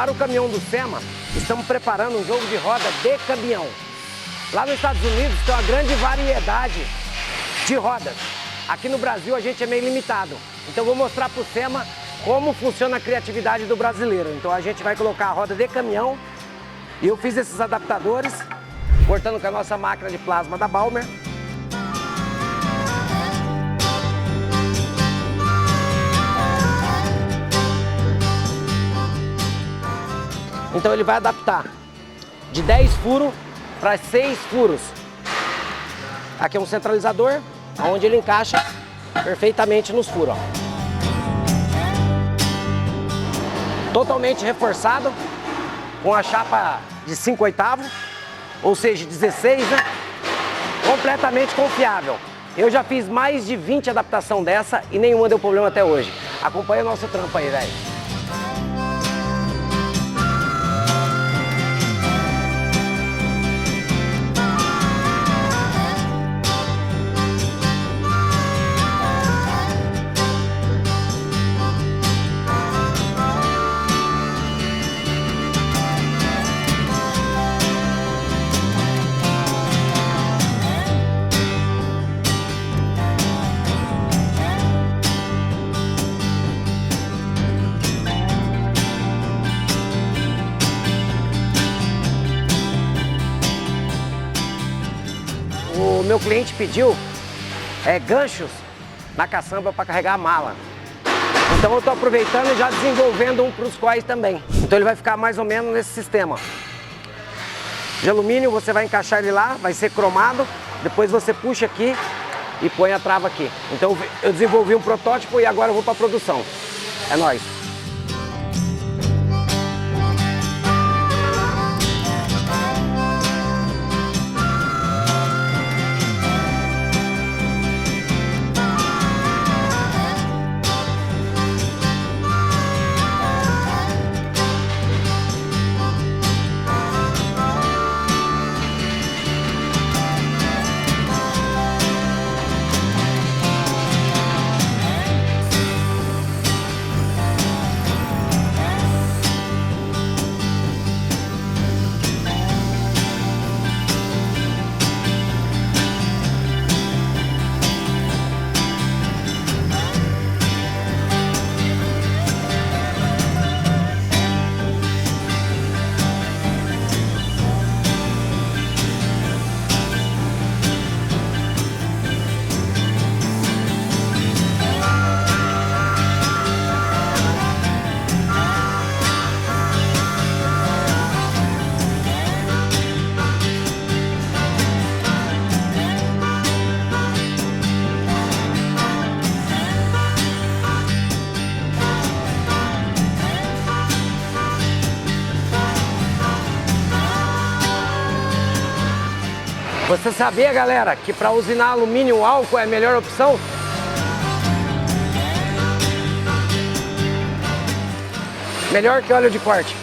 para o caminhão do SEMA, estamos preparando um jogo de roda de caminhão. Lá nos Estados Unidos tem uma grande variedade de rodas. Aqui no Brasil a gente é meio limitado. Então vou mostrar para o SEMA como funciona a criatividade do brasileiro. Então a gente vai colocar a roda de caminhão e eu fiz esses adaptadores, cortando com a nossa máquina de plasma da Balmer. Então ele vai adaptar de 10 furos para 6 furos. Aqui é um centralizador, onde ele encaixa perfeitamente nos furos. Ó. Totalmente reforçado, com a chapa de 5/8, ou seja, 16, né? Completamente confiável. Eu já fiz mais de 20 adaptações dessa e nenhuma deu problema até hoje. Acompanha o nosso trampo aí, velho. O meu cliente pediu ganchos na caçamba para carregar a mala. Então eu estou aproveitando e já desenvolvendo um para os quais também. Então ele vai ficar mais ou menos nesse sistema. De alumínio, você vai encaixar ele lá, vai ser cromado, depois você puxa aqui e põe a trava aqui. Então eu desenvolvi um protótipo e agora eu vou para a produção. É nóis! Você sabia, galera, que para usinar alumínio o álcool é a melhor opção? Melhor que óleo de corte.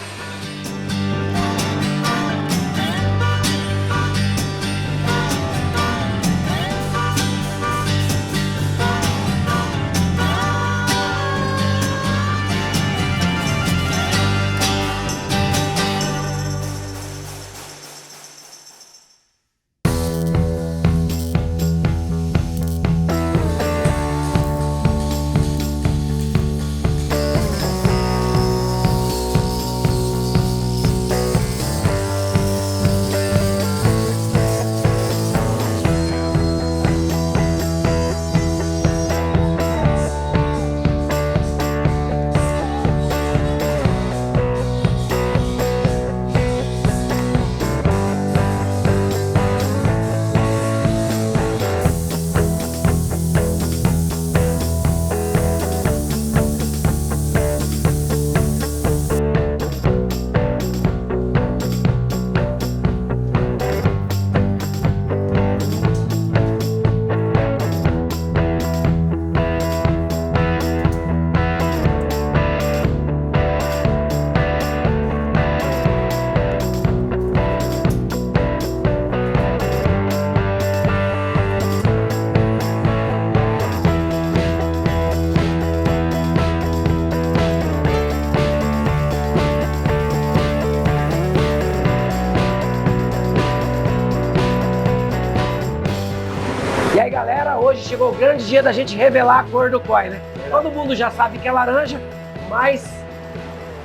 hoje chegou o grande dia da gente revelar a cor do COI, né? Todo mundo já sabe que é laranja, mas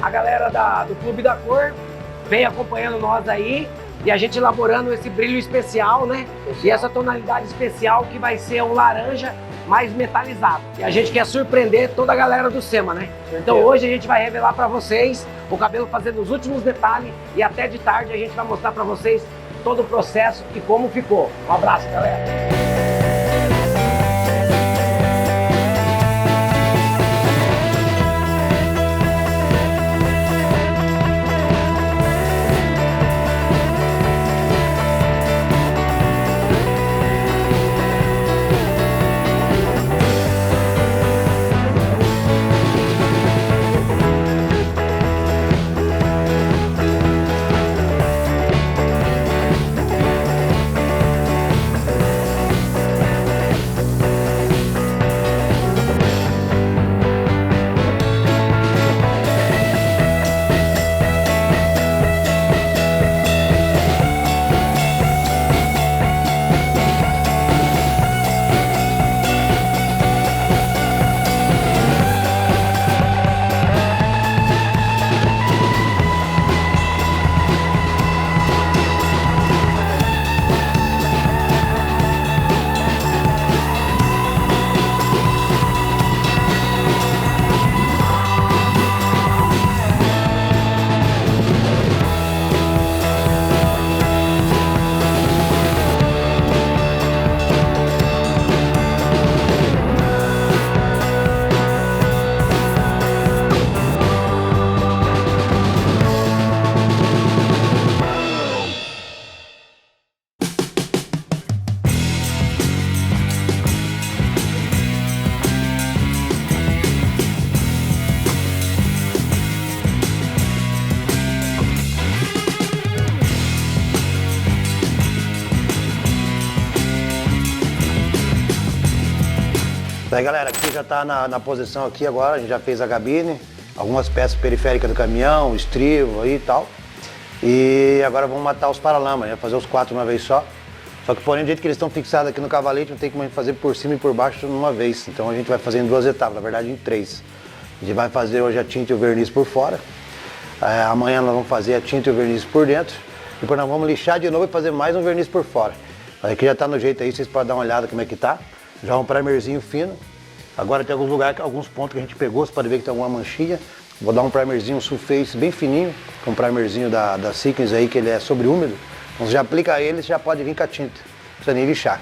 a galera do Clube da Cor vem acompanhando nós aí e a gente elaborando esse brilho especial, né? E essa tonalidade especial que vai ser um laranja mais metalizado. E a gente quer surpreender toda a galera do SEMA, né? Então hoje a gente vai revelar para vocês o cabelo fazendo os últimos detalhes e até de tarde a gente vai mostrar para vocês todo o processo e como ficou. Um abraço, galera! Daí, galera, aqui já está na posição aqui agora, a gente já fez a cabine, algumas peças periféricas do caminhão, estribo aí e tal. E agora vamos matar os paralamas, fazer os 4 uma vez só. Só que porém, do jeito que eles estão fixados aqui no cavalete, não tem como a gente fazer por cima e por baixo numa vez. Então a gente vai fazer em 2 etapas, na verdade em 3. A gente vai fazer hoje a tinta e o verniz por fora. Amanhã nós vamos fazer a tinta e o verniz por dentro. Depois nós vamos lixar de novo e fazer mais um verniz por fora. Aqui já está no jeito aí, vocês podem dar uma olhada como é que tá. Já um primerzinho fino. Agora tem alguns lugares, alguns pontos que a gente pegou, você pode ver que tem alguma manchinha. Vou dar um primerzinho Sulface bem fininho, um primerzinho da Sequence aí, que ele é sobre úmido. Então você já aplica ele, você já pode vir com a tinta, não precisa nem lixar.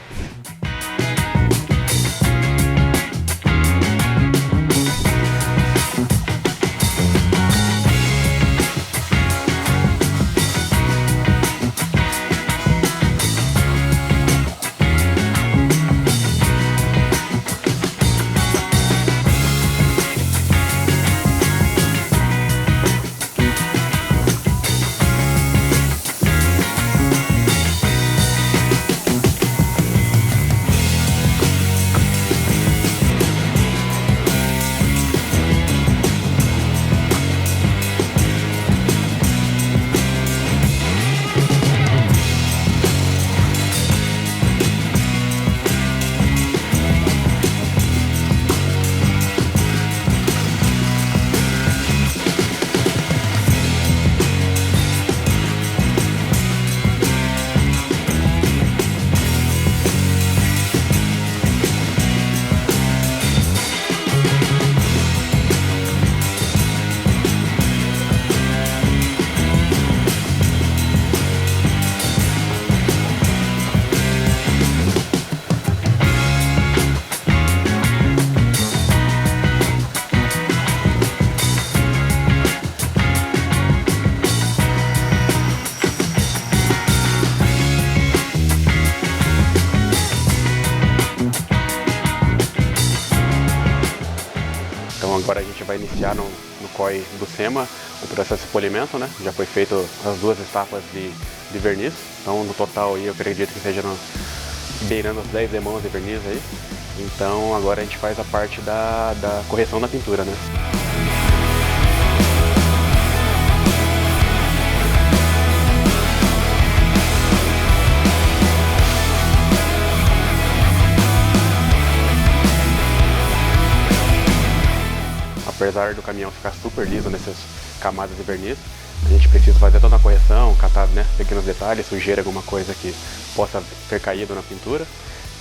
Agora a gente vai iniciar no COI do SEMA o processo de polimento, né? Já foi feito as 2 etapas de verniz, então no total aí eu acredito que seja beirando as 10 demãos de verniz aí. Então agora a gente faz a parte da correção da pintura, né? apesar do caminhão ficar super liso nessas camadas de verniz, a gente precisa fazer toda a correção, catar, né, pequenos detalhes, sujeira, alguma coisa que possa ter caído na pintura,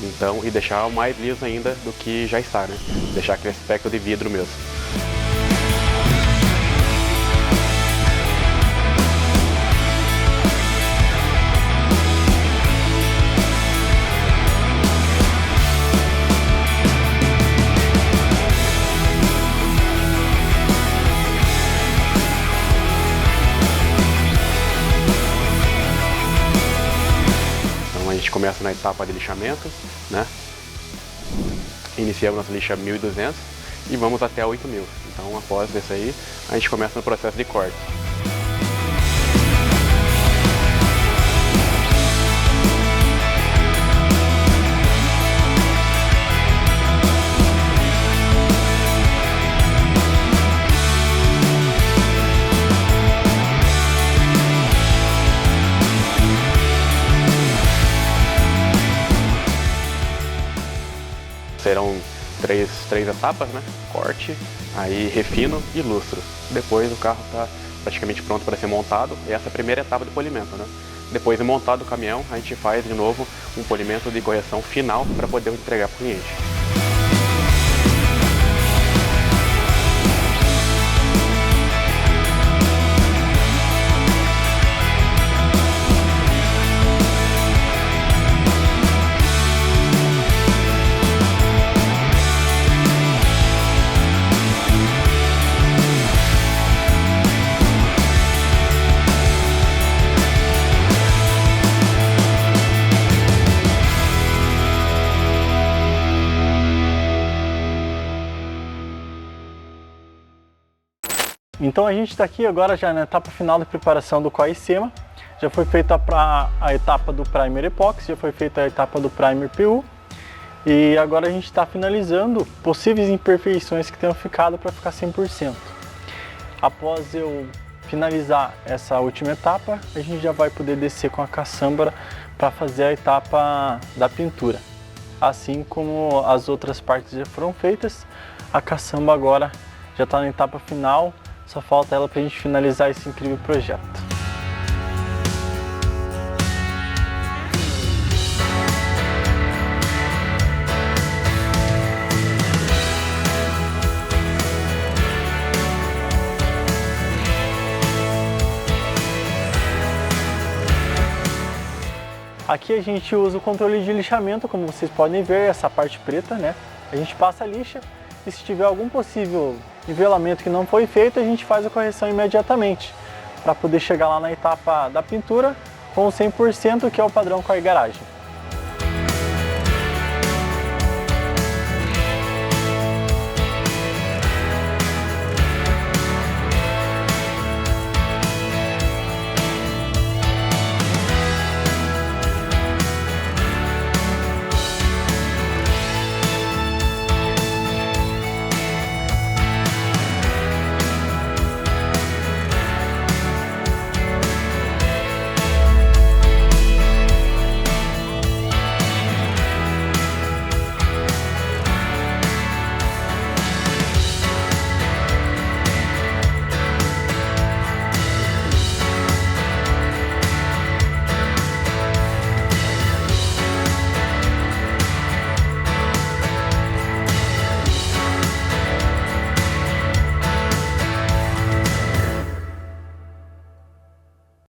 então, e deixar o mais liso ainda do que já está, né? Deixar aquele aspecto de vidro mesmo. A gente começa na etapa de lixamento, né? Iniciamos nossa lixa 1.200 e vamos até 8.000. Então, após isso aí, a gente começa no processo de corte. Serão três etapas, né? Corte, aí refino e lustro. Depois o carro está praticamente pronto para ser montado. E essa é a primeira etapa do polimento, né? Depois de montado o caminhão, a gente faz de novo um polimento de correção final para poder entregar para o cliente. Então a gente está aqui agora já na etapa final da preparação do COI SEMA. Já foi feita a etapa do Primer Epoxy, já foi feita a etapa do Primer PU. E agora a gente está finalizando possíveis imperfeições que tenham ficado para ficar 100%. Após eu finalizar essa última etapa, a gente já vai poder descer com a caçamba para fazer a etapa da pintura. Assim como as outras partes já foram feitas, a caçamba agora já está na etapa final. Só falta ela para a gente finalizar esse incrível projeto. Aqui a gente usa o controle de lixamento, como vocês podem ver, essa parte preta, né? A gente passa a lixa e se tiver algum possível nivelamento que não foi feito, a gente faz a correção imediatamente para poder chegar lá na etapa da pintura com 100%, que é o padrão COI Garage.